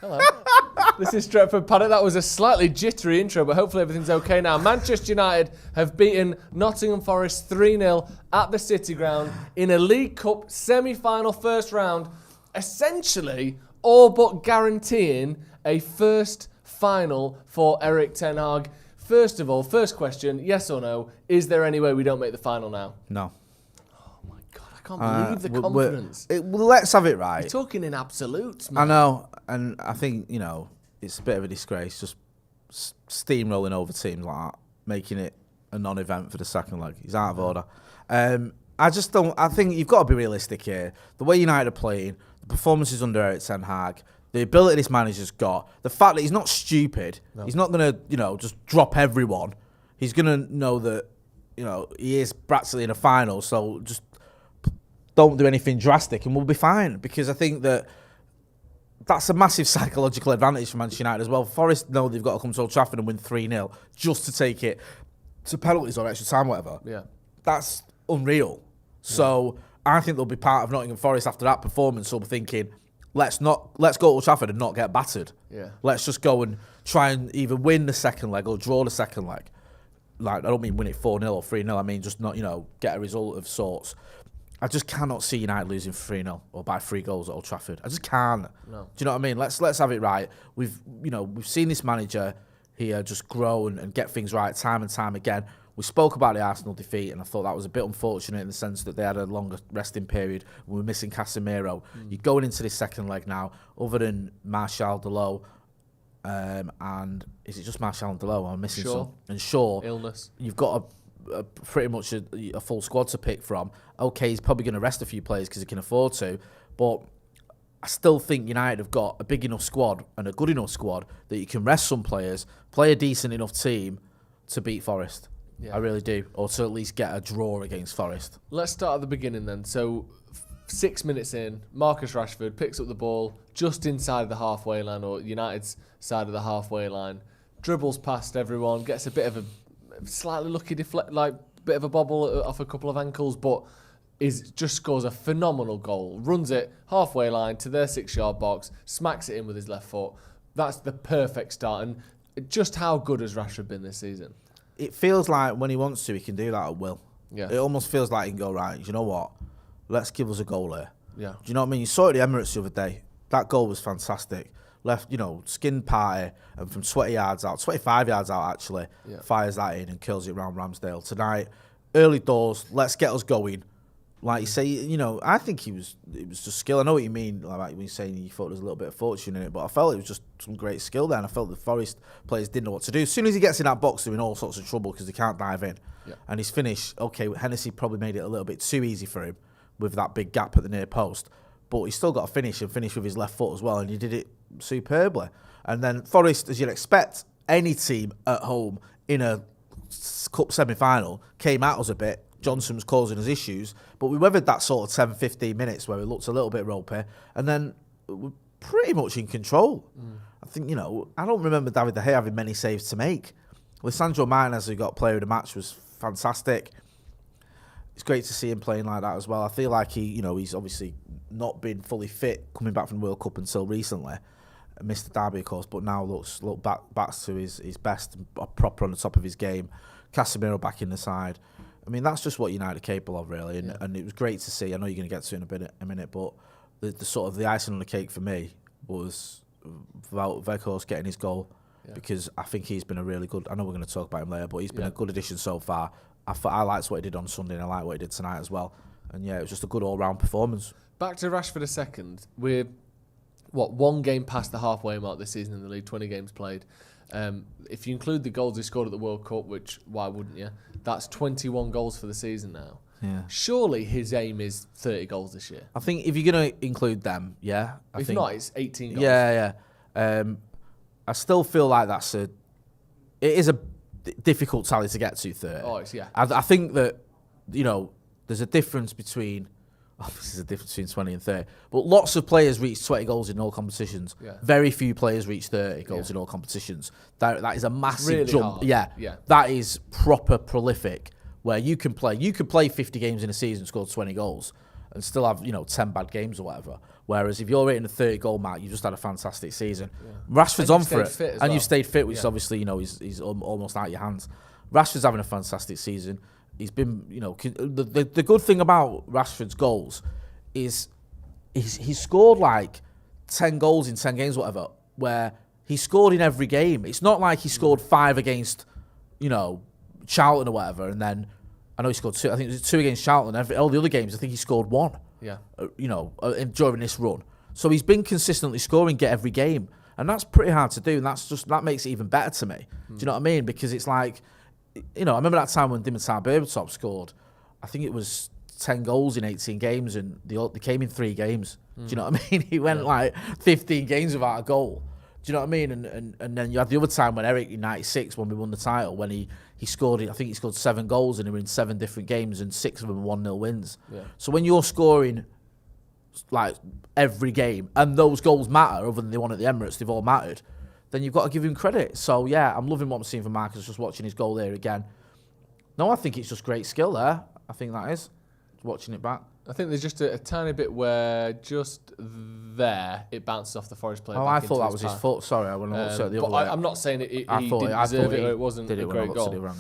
Hello. This is Stretford, Paddock. That was a slightly jittery intro, but hopefully everything's okay now. Manchester United have beaten Nottingham Forest 3-0 at the City Ground in a League Cup semi-final first round, essentially all but guaranteeing a first final for Erik ten Hag. First of all, first question, yes or no, is there any way we don't make the final now? No. I can't believe the confidence. Let's have it right. You're talking in absolutes, man. I know, and I think, it's a bit of a disgrace just steamrolling over teams like that, making it a non-event for the second leg. He's out of order. I think you've got to be realistic here. The way United are playing, the performances under Erik ten Hag, the ability this manager's got, the fact that he's not stupid, he's not going to, just drop everyone. He's going to know that, he is practically in a final, so just don't do anything drastic and we'll be fine. Because I think that's a massive psychological advantage for Manchester United as well. Forest know they've got to come to Old Trafford and win 3-0 just to take it to penalties or extra time, whatever. Yeah. That's unreal. Yeah. So I think they'll be part of Nottingham Forest after that performance. So we're thinking, let's go to Old Trafford and not get battered. Yeah. Let's just go and try and either win the second leg or draw the second leg. Like, I don't mean win it 4-0 or 3-0. I mean just not, get a result of sorts. I just cannot see United losing 3-0 or by 3 goals at Old Trafford. I just can't. No. Do you know what I mean? Let's have it right. We've seen this manager here just grow and get things right time and time again. We spoke about the Arsenal defeat, and I thought that was a bit unfortunate in the sense that they had a longer resting period. We were missing Casemiro. You're going into this second leg now, other than Martial, Delot, and is it just Martial and Delot? I'm missing some. And Shaw. Illness. You've got pretty much a full squad to pick from. Okay, he's probably going to rest a few players because he can afford to, but I still think United have got a big enough squad and a good enough squad that you can rest some players, play a decent enough team to beat Forest. Yeah. I really do, or to at least get a draw against Forest. Let's start at the beginning then. So 6 minutes in, Marcus Rashford picks up the ball just inside the halfway line, or United's side of the halfway line, dribbles past everyone, gets a bit of a slightly lucky bit of a bobble off a couple of ankles, but just scores a phenomenal goal. Runs it halfway line to their 6-yard box, smacks it in with his left foot. That's the perfect start. And just how good has Rashford been this season? It feels like when he wants to, he can do that at will. Yeah. It almost feels like he can go, right, you know what? Let's give us a goal here. Yeah. Do you know what I mean? You saw it at the Emirates the other day. That goal was fantastic. Left, skin party, and from 20 yards out, 25 yards out actually, fires that in and curls it round Ramsdale. Tonight, early doors, let's get us going. Like you say, I think it was just skill. I know what you mean, like when you're saying you thought there was a little bit of fortune in it, but I felt it was just some great skill there, and I felt the Forest players didn't know what to do. As soon as he gets in that box, they're in all sorts of trouble because they can't dive in. Yeah. And his finish, okay, Hennessy probably made it a little bit too easy for him with that big gap at the near post, but he's still got to finish with his left foot as well, and he did it superbly. And then Forest, as you'd expect, any team at home in a cup semi-final, came at us a bit. Johnson was causing us issues, but we weathered that sort of 10-15 minutes where we looked a little bit ropey, and then we're pretty much in control. I think, I don't remember David De Gea having many saves to make. Lisandro Martinez, who got player of the match, was fantastic. It's great to see him playing like that as well. I feel like he's obviously not been fully fit coming back from the World Cup until recently. Missed the derby, of course, but now look back to his best, proper on the top of his game. Casemiro back in the side. I mean, that's just what United are capable of, really, and it was great to see. I know you're going to get to it in a minute, but the sort of the icing on the cake for me was Wout Weghorst getting his goal, because I think he's been a really good. I know we're going to talk about him later, but he's been a good addition so far. I liked what he did on Sunday, and I like what he did tonight as well. And it was just a good all-round performance. Back to Rashford a second. We're one game past the halfway mark this season in the league, 20 games played. If you include the goals he scored at the World Cup, which why wouldn't you? That's 21 goals for the season now. Yeah. Surely his aim is 30 goals this year. I think if you're going to include them, If not, it's 18 goals. Yeah. I still feel like it is a difficult tally to get to 30. Oh, it's, yeah. I think that, there's a difference between... Obviously, there's a difference between 20 and 30. But lots of players reach 20 goals in all competitions. Yeah. Very few players reach 30 goals in all competitions. That is a massive really jump. Hard. Yeah. That is proper prolific, where you can play 50 games in a season and score 20 goals. and still have 10 bad games or whatever. Whereas if you're hitting the 30-goal mark, you just had a fantastic season. Yeah. Rashford's on for it, and you've stayed fit, which is obviously he's almost out of your hands. Rashford's having a fantastic season. He's been the good thing about Rashford's goals is he's scored like 10 goals in 10 games, whatever, where he scored in every game. It's not like he scored 5 against Charlton or whatever, and then I know he scored 2. I think it was 2 against Charlton. All the other games, I think he scored 1. Yeah. During this run. So he's been consistently scoring, get every game. And that's pretty hard to do. And that makes it even better to me. Do you know what I mean? Because it's like, I remember that time when Dimitar Berbatov scored, I think it was 10 goals in 18 games, and they came in 3 games. Do you know what I mean? He went like 15 games without a goal. Do you know what I mean? And then you had the other time when Eric in 96, when we won the title, when he scored, I think he scored 7 goals and he were in 7 different games, and 6 of them were 1-0 wins. Yeah. So when you're scoring like every game, and those goals matter, other than the one at the Emirates, they've all mattered, then you've got to give him credit. So yeah, I'm loving what I'm seeing from Marcus, just watching his goal there again. No, I think it's just great skill there. I think that is, watching it back. I think there's just a tiny bit where just there it bounces off the Forest player. Oh, I thought that was his foot. Sorry, I went to look at the other way. I'm not saying he didn't deserve it or it wasn't a great goal.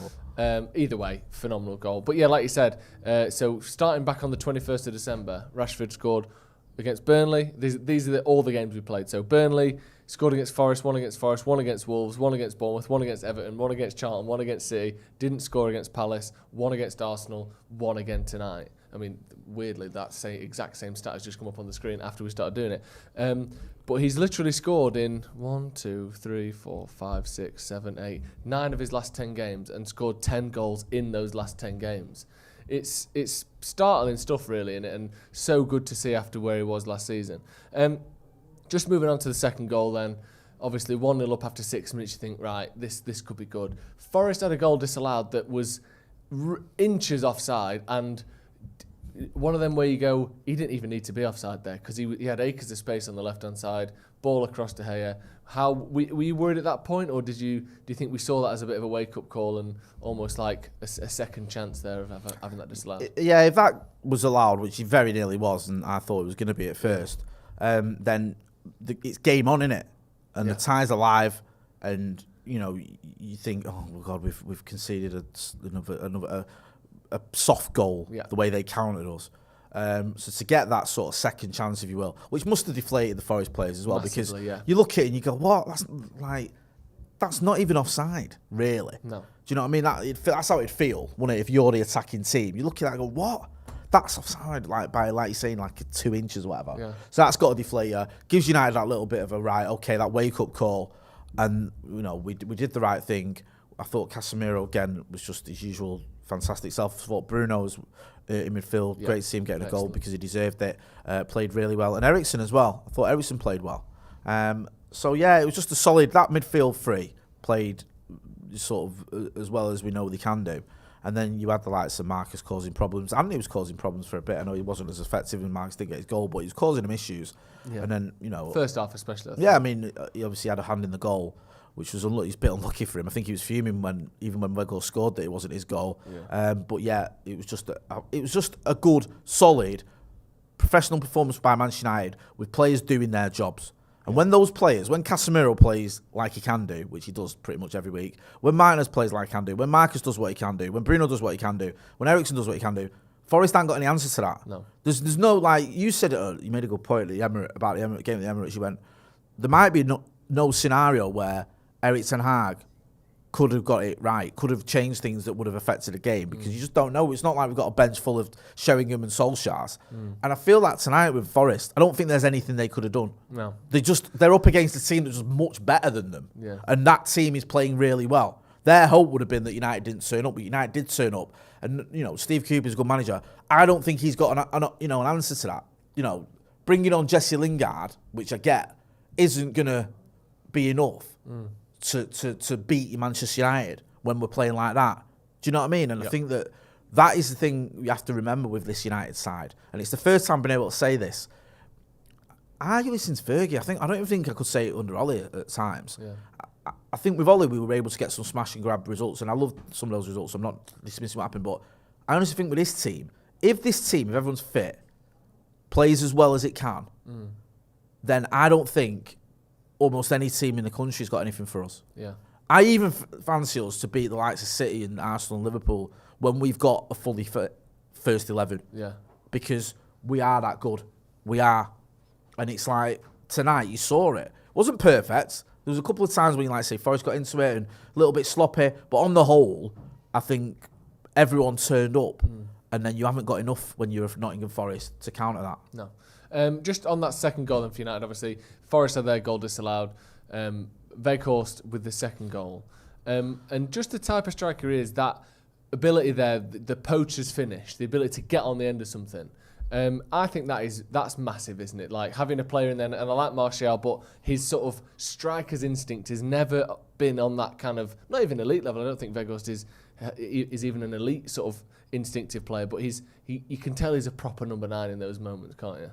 Either way, phenomenal goal. But yeah, like you said, so starting back on the 21st of December, Rashford scored against Burnley. These are all the games we played. So Burnley scored against Forest, 1 against Forest, 1 against Wolves, 1 against Bournemouth, 1 against Everton, 1 against Charlton, 1 against City. Didn't score against Palace, 1 against Arsenal, 1 again tonight. I mean, weirdly, that exact same stat has just come up on the screen after we started doing it. But he's literally scored in 1, 2, 3, 4, 5, 6, 7, 8, 9 of his last 10 games, and scored 10 goals in those last 10 games. It's startling stuff, really, and so good to see after where he was last season. Just moving on to the second goal then. Obviously, 1-0 up after 6 minutes, you think, right, this could be good. Forest had a goal disallowed that was inches offside, and one of them where you go, he didn't even need to be offside there, because he had acres of space on the left-hand side, ball across to Gea. Were you worried at that point, or do you think we saw that as a bit of a wake-up call and almost like a second chance there of having that disallowed? Yeah, if that was allowed, which it very nearly was, and I thought it was going to be at first, then it's game on, innit? And the tie's alive, and you think, oh my God, we've conceded another soft goal, the way they counted us. So to get that sort of second chance, if you will, which must have deflated the Forest players as well, massively, because you look at it and you go, what? That's not even offside, really. No. Do you know what I mean? That's how it'd feel, wouldn't it, if you're the attacking team? You look at that and go, what? That's offside, by you're saying, 2 inches or whatever. Yeah. So that's got to deflate you. Gives United that little bit of a that wake-up call. And, we did the right thing. I thought Casemiro, again, was just his usual fantastic self. I thought Bruno's in midfield, great to see him getting a goal because he deserved it. Played really well. And Eriksen as well. I thought Eriksen played well. So, yeah, it was just a solid, that midfield three played sort of as well as we know they can do. And then you had the likes of Marcus causing problems. Anthony was causing problems for a bit. I know he wasn't as effective and Marcus didn't get his goal, but he was causing him issues. Yeah. And then, first half especially. Yeah, I mean, he obviously had a hand in the goal, which was he's a bit unlucky for him. I think he was fuming when Weghorst scored that it wasn't his goal. Yeah. But yeah, it was just a good, solid, professional performance by Manchester United with players doing their jobs. And when Casemiro plays like he can do, which he does pretty much every week, when Martinez plays like he can do, when Marcus does what he can do, when Bruno does what he can do, when Eriksen does what he can do, Forest ain't got any answers to that. No. There's no, you said it, you made a good point about the Emirates game at the Emirates. You went, there might be no scenario where Erik ten Hag could have got it right, could have changed things that would have affected the game, because you just don't know. It's not like we've got a bench full of Sheringham and Solskjaers. And I feel that tonight with Forest, I don't think there's anything they could have done. No. They're up against a team that's just much better than them. Yeah. And that team is playing really well. Their hope would have been that United didn't turn up, but United did turn up. And, Steve Cooper's a good manager. I don't think he's got an answer to that. Bringing on Jesse Lingard, which I get, isn't going to be enough. To beat Manchester United when we're playing like that. Do you know what I mean? And I think that is the thing you have to remember with this United side. And it's the first time I've been able to say this. Arguably since Fergie, I don't even think I could say it under Ollie at times. Yeah. I think with Ollie we were able to get some smash and grab results, and I love some of those results. I'm not dismissing what happened, but I honestly think with this team, if everyone's fit, plays as well as it can, then I don't think almost any team in the country's got anything for us. Yeah. I even fancy us to beat the likes of City and Arsenal and Liverpool when we've got a fully fit first 11. Yeah. Because we are that good. We are. And it's like, tonight, you saw it. It wasn't perfect. There was a couple of times when, you like say, Forest got into it and a little bit sloppy. But on the whole, I think everyone turned up. And then you haven't got enough when you're Nottingham Forest to counter that. No. Just on that second goal then for United, obviously, Forest had their goal disallowed. Weghorst with the second goal. And just the type of striker he is, that ability there, the poacher's finish, the ability to get on the end of something. I think that's massive, isn't it? Like having a player in there, and I like Martial, but his sort of striker's instinct has never been on that kind of, not even elite level. I don't think Weghorst is even an elite sort of instinctive player, but you can tell he's a proper number 9 in those moments, can't you?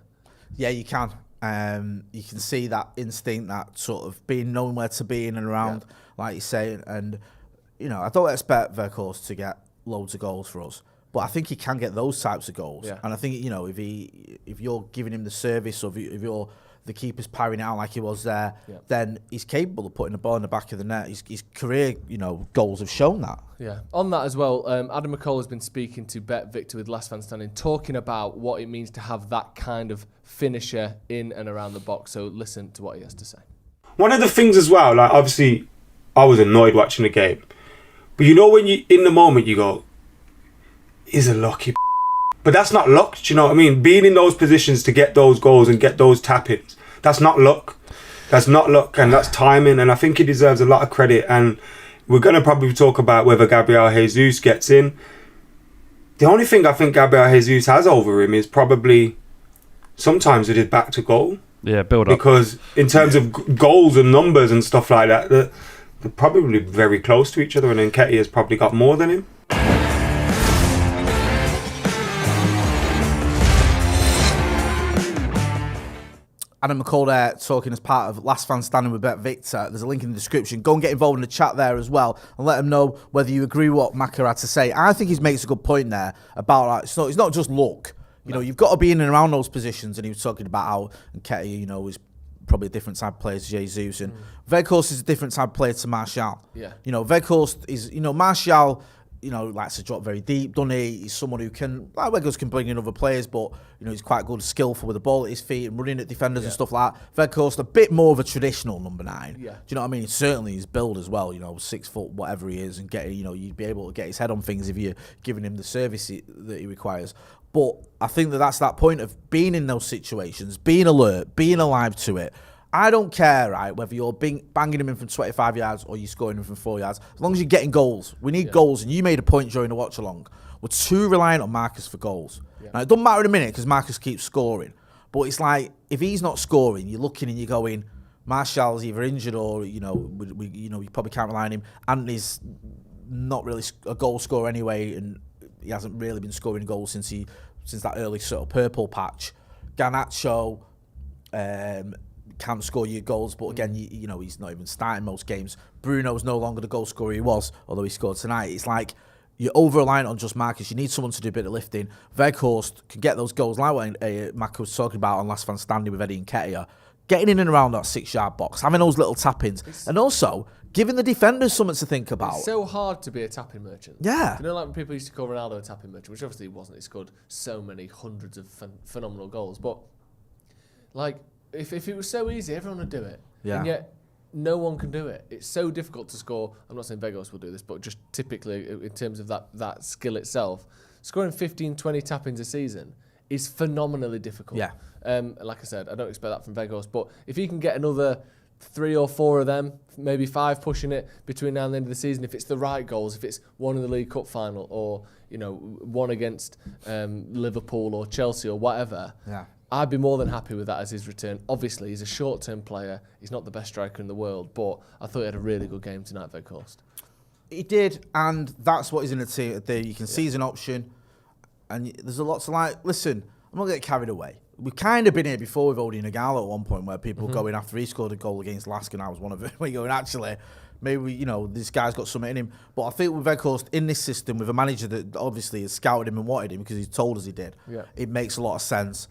Yeah, you can. You can see that instinct, that sort of knowing where to be in and around, like you say. And, I don't expect Weghorst to get loads of goals for us, but I think he can get those types of goals. Yeah. And I think, if you're giving him the service, or if you're the keeper's parrying out like he was there, then he's capable of putting the ball in the back of the net. His career, goals have shown that. Yeah. On that as well, Adam McCall has been speaking to Bet Victor with Last Man Standing, talking about what it means to have that kind of finisher in and around the box. So listen to what he has to say. One of the things as well, like obviously I was annoyed watching the game, but when you in the moment you go, he's a lucky but that's not luck, do you know what I mean? Being in those positions to get those goals and get those tap-ins, that's not luck. That's not luck, and that's timing, and I think he deserves a lot of credit. And we're going to probably talk about whether Gabriel Jesus gets in. The only thing I think Gabriel Jesus has over him is probably sometimes it is back to goal. Yeah, build up. Because in terms of goals and numbers and stuff like that, they're probably very close to each other, and Nketiah has probably got more than him. Adam McCall there talking as part of Last Fan Standing with Bet Victor. There's a link in the description. Go and get involved in the chat there as well and let him know whether you agree with what Maka had to say. I think he makes a good point there about it's not just luck. You've got to be in and around those positions, and he was talking about how Nketiah, is probably a different type of player to Jesus, and Weghorst is a different type of player to Martial. Yeah. Weghorst is, Martial, likes to drop very deep, doesn't he? He's someone who can, like Weghorst can bring in other players, but, he's quite good, skillful with the ball at his feet and running at defenders and stuff like that. Weghorst, a bit more of a traditional number 9. Yeah. Do you know what I mean? Certainly his build as well, 6 foot, whatever he is, and you'd be able to get his head on things if you're giving him the service that he requires. But I think that's that point of being in those situations, being alert, being alive to it. I don't care, right, whether you're banging him in from 25 yards or you're scoring him from 4 yards. As long as you're getting goals. We need goals. And you made a point during the watch-along. We're too reliant on Marcus for goals. Yeah. Now, it doesn't matter in a minute because Marcus keeps scoring. But it's like, if he's not scoring, you're looking and you're going, Martial's either injured or, you probably can't rely on him. Anthony's not really a goal scorer anyway, and he hasn't really been scoring goals since that early sort of purple patch. Garnacho can't score you goals, but again, he's not even starting most games. Bruno's no longer the goal scorer he was, although he scored tonight. It's like you're over-reliant on just Marcus. You need someone to do a bit of lifting. Weghorst can get those goals, like what Mac was talking about on Last Fan Standing with Eddie Nketiah. Getting in and around that 6-yard box, having those little tap-ins, and also giving the defenders something to think about. It's so hard to be a tapping merchant. Yeah. Like when people used to call Ronaldo a tapping merchant, which obviously he wasn't. He scored so many hundreds of phenomenal goals. But, like, if it was so easy, everyone would do it. Yeah. And yet, no one can do it. It's so difficult to score. I'm not saying Weghorst will do this, but just typically in terms of that skill itself, scoring 15, 20 tap-ins a season is phenomenally difficult. Yeah. Like I said, I don't expect that from Weghorst, but if he can get another 3 or 4 of them, maybe 5 pushing it between now and the end of the season, if it's the right goals, if it's one in the League Cup final or, one against Liverpool or Chelsea or whatever, I'd be more than happy with that as his return. Obviously, he's a short-term player. He's not the best striker in the world, but I thought he had a really good game tonight, Weghorst. He did, and that's what he's in the team there. You can see he's an option, and there's a lot to like. Listen, I'm not going to get carried away. We've kind of been here before with Odi Nagala at one point where people were going after he scored a goal against Lask, and I was one of them. We're going, actually, maybe, this guy's got something in him. But I think with Weghorst in this system, with a manager that obviously has scouted him and wanted him because he's told us he did, it makes a lot of sense.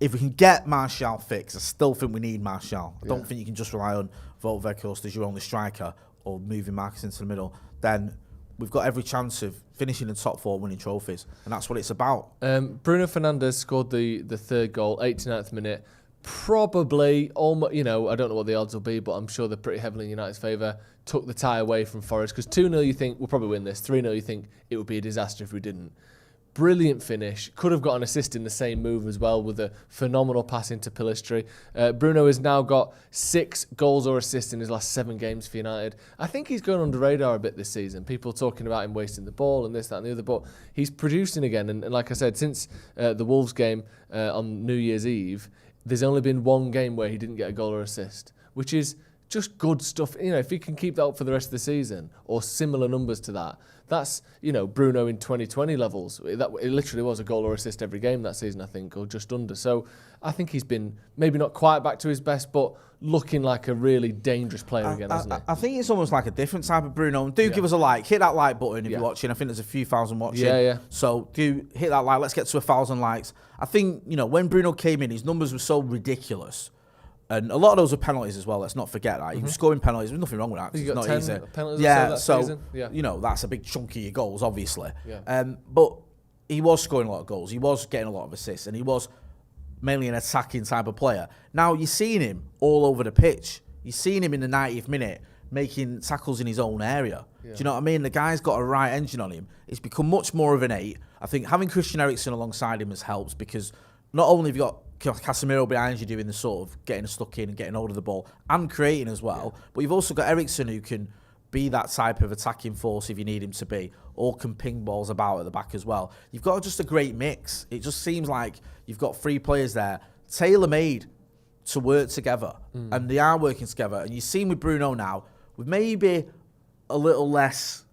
if we can get Martial fixed, I still think we need Martial. I don't think you can just rely on Wout Weghorst as your only striker or moving Marcus into the middle. Then we've got every chance of finishing in top 4, winning trophies, and that's what it's about. Bruno Fernandes scored the third goal, 89th minute. Probably, almost, I don't know what the odds will be, but I'm sure they're pretty heavily in United's favour. Took the tie away from Forest, because 2-0 you think we'll probably win this, 3-0 you think it would be a disaster if we didn't. Brilliant finish. Could have got an assist in the same move as well with a phenomenal pass into Pellistri. Bruno has now got 6 goals or assists in his last 7 games for United. I think he's going under radar a bit this season. People talking about him wasting the ball and this, that and the other, but he's producing again. And like I said, since the Wolves game on New Year's Eve, there's only been 1 game where he didn't get a goal or assist, which is just good stuff. If he can keep that up for the rest of the season or similar numbers to that, that's, Bruno in 2020 levels. It literally was a goal or assist every game that season, I think, or just under. So I think he's been maybe not quite back to his best, but looking like a really dangerous player again, hasn't he? I think it's almost like a different type of Bruno. Do give us a like. Hit that like button if you're watching. I think there's a few thousand watching. Yeah. So do hit that like. Let's get to 1,000 likes. I think, when Bruno came in, his numbers were so ridiculous. And a lot of those were penalties as well. Let's not forget that. He was scoring penalties. There's nothing wrong with that. He got 10 easy. penalties that season. That's a big chunk of your goals, obviously. Yeah. But he was scoring a lot of goals. He was getting a lot of assists. And he was mainly an attacking type of player. Now, you're seeing him all over the pitch. You're seeing him in the 90th minute making tackles in his own area. Yeah. Do you know what I mean? The guy's got a right engine on him. It's become much more of an 8. I think having Christian Eriksen alongside him has helped, because not only have you got Casemiro behind you doing the sort of getting stuck in and getting hold of the ball and creating as well, but you've also got Eriksen who can be that type of attacking force if you need him to be, or can ping balls about at the back as well. You've got just a great mix. It just seems like you've got 3 players there, tailor-made to work together, and they are working together. And you've seen with Bruno now, with maybe a little less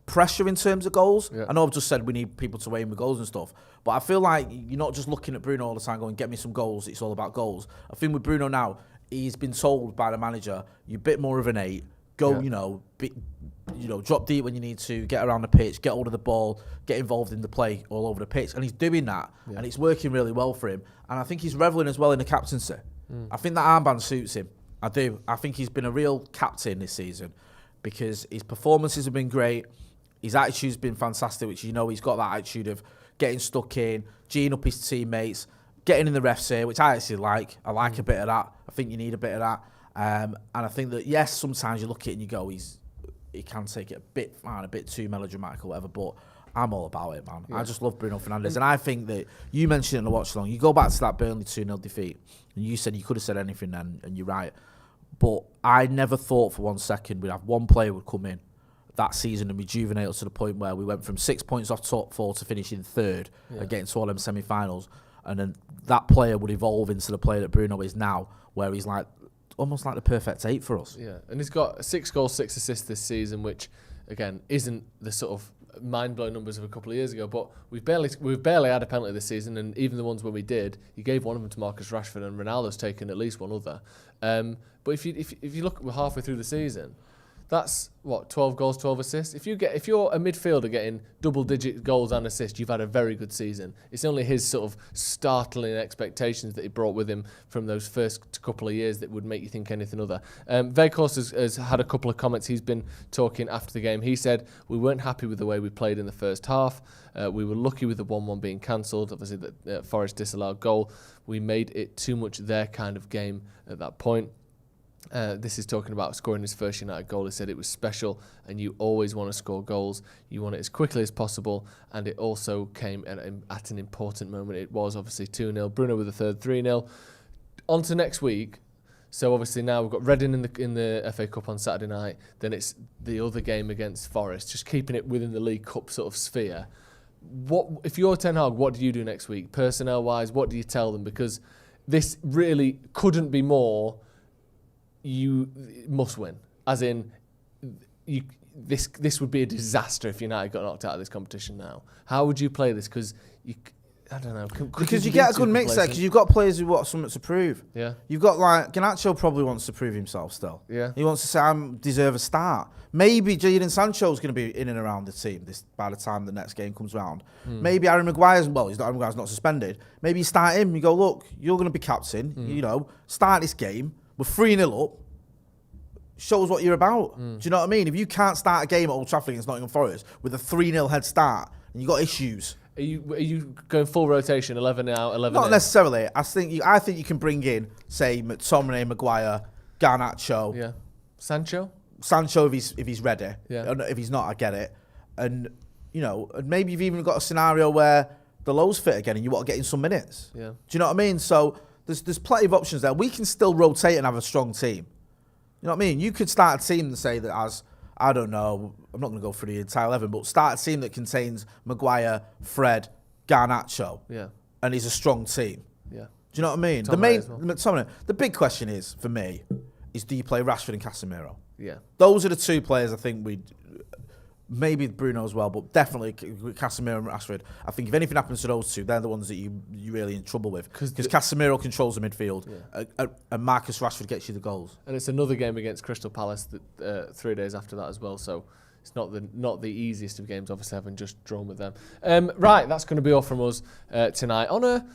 pressure in terms of goals. I know I've just said we need people to weigh in with goals and stuff, but I feel like you're not just looking at Bruno all the time going, get me some goals, it's all about goals. I think with Bruno now, he's been told by the manager, you're a bit more of an 8, go, drop deep when you need to, get around the pitch, get hold of the ball, get involved in the play all over the pitch. And he's doing that, and it's working really well for him. And I think he's revelling as well in the captaincy. I think that armband suits him. I do. I think he's been a real captain this season, because his performances have been great. His attitude's been fantastic, which he's got that attitude of getting stuck in, G'ing up his teammates, getting in the ref's ear, which I actually like. I like a bit of that. I think you need a bit of that. And I think that, yes, sometimes you look at it and you go, he can take it a bit too melodramatic or whatever, but I'm all about it, man. I just love Bruno Fernandes. And I think that you mentioned it in the watch along. You go back to that Burnley 2-0 defeat, and you said you could have said anything then, and you're right. But I never thought for 1 second we'd have one player would come in that season and rejuvenate us to the point where we went from 6 points off top 4 to finishing 3rd and getting to all them semi-finals. And then that player would evolve into the player that Bruno is now, where he's like almost like the perfect 8 for us. Yeah, and he's got 6 goals, 6 assists this season, which, again, isn't the sort of mind-blowing numbers of a couple of years ago, but we've barely had a penalty this season, and even the ones where we did, he gave one of them to Marcus Rashford, and Ronaldo's taken at least one other. But if you look, we're halfway through the season, that's 12 goals, 12 assists. If you're a midfielder getting double-digit goals and assists, you've had a very good season. It's only his sort of startling expectations that he brought with him from those first couple of years that would make you think anything other. Weghorst has had a couple of comments. He's been talking after the game. He said, we weren't happy with the way we played in the first half. We were lucky with the 1-1 being cancelled. Obviously, the Forest disallowed goal. We made it too much their kind of game at that point. This is talking about scoring his first United goal. He said it was special, and you always want to score goals. You want it as quickly as possible, and it also came at an important moment. It was obviously 2-0. Bruno with the third, 3-0. On to next week. So obviously now we've got Reading in the FA Cup on Saturday night. Then it's the other game against Forest. Just keeping it within the League Cup sort of sphere. If you're Ten Hag, what do you do next week? Personnel-wise, what do you tell them? Because this really couldn't be more... You must win. As in, this would be a disaster if United got knocked out of this competition now. How would you play this? Because I don't know. Because you get a good mix there, because you've got players who want something to prove. Yeah. You've got, like, Garnacho probably wants to prove himself still. Yeah. He wants to say, I deserve a start. Maybe Jadon Sancho's going to be in and around the team by the time the next game comes round. Maybe Harry Maguire's not suspended. Maybe you start him, you go, look, you're going to be captain, you know, start this game, we're 3-0 up, show us what you're about. Do you know what I mean? If you can't start a game at Old Trafford against Nottingham Forest with a 3-0 head start, and you've got issues... Are you going full rotation, 11 out, 11 Not in? necessarily. I think you can bring in, say, McTominay, Maguire, Garnacho, Yeah. Sancho if he's ready. Yeah. If he's not, I get it. And you know, and maybe you've even got a scenario where the Low's fit again, and you want to get in some minutes. Yeah. Do you know what I mean? So there's plenty of options there. We can still rotate and have a strong team. You know what I mean? You could start a team and say that as I don't know. I'm not going to go through the entire 11, but start a team that contains Maguire, Fred, Garnacho, and he's a strong team. Yeah. Do you know what I mean? The big question is for me is do you play Rashford and Casemiro? Yeah. Those are the two players I think maybe Bruno as well, but definitely Casemiro and Rashford. I think if anything happens to those two, they're the ones that you're really in trouble with. Because Casemiro controls the midfield, and Marcus Rashford gets you the goals. And it's another game against Crystal Palace 3 days after that as well. So it's not the easiest of games, obviously, having just drawn with them. Right, that's going to be all from us tonight. On a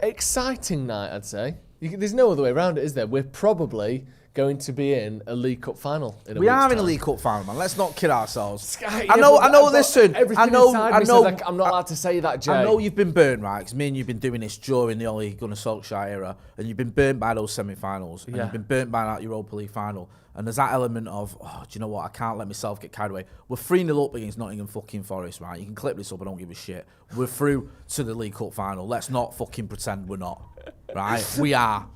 exciting night, I'd say. There's no other way around it, is there? We're probably going to be in a League Cup final in a week's time. In a League Cup final, man. Let's not kid ourselves. I know. Listen, I know. I'm not allowed to say that, Jay. I know you've been burnt, right? Because me and you've been doing this during the Ole Gunnar Solskjaer era, and you've been burnt by those semi-finals, and you've been burnt by that Europa League final. And there's that element of, do you know what? I can't let myself get carried away. We're 3-0 up against Nottingham fucking Forest, right? You can clip this up. I don't give a shit. We're through to the League Cup final. Let's not fucking pretend we're not, right? We are.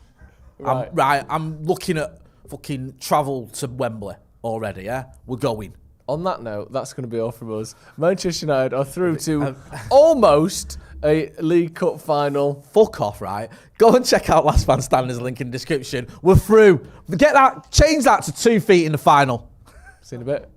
Right. I'm looking at fucking travel to Wembley already, yeah? We're going. On that note, that's going to be all from us. Manchester United are through to almost a League Cup final. Fuck off, right? Go and check out Last Man Standing's link in the description. We're through. Change that to 2 feet in the final. See you in a bit.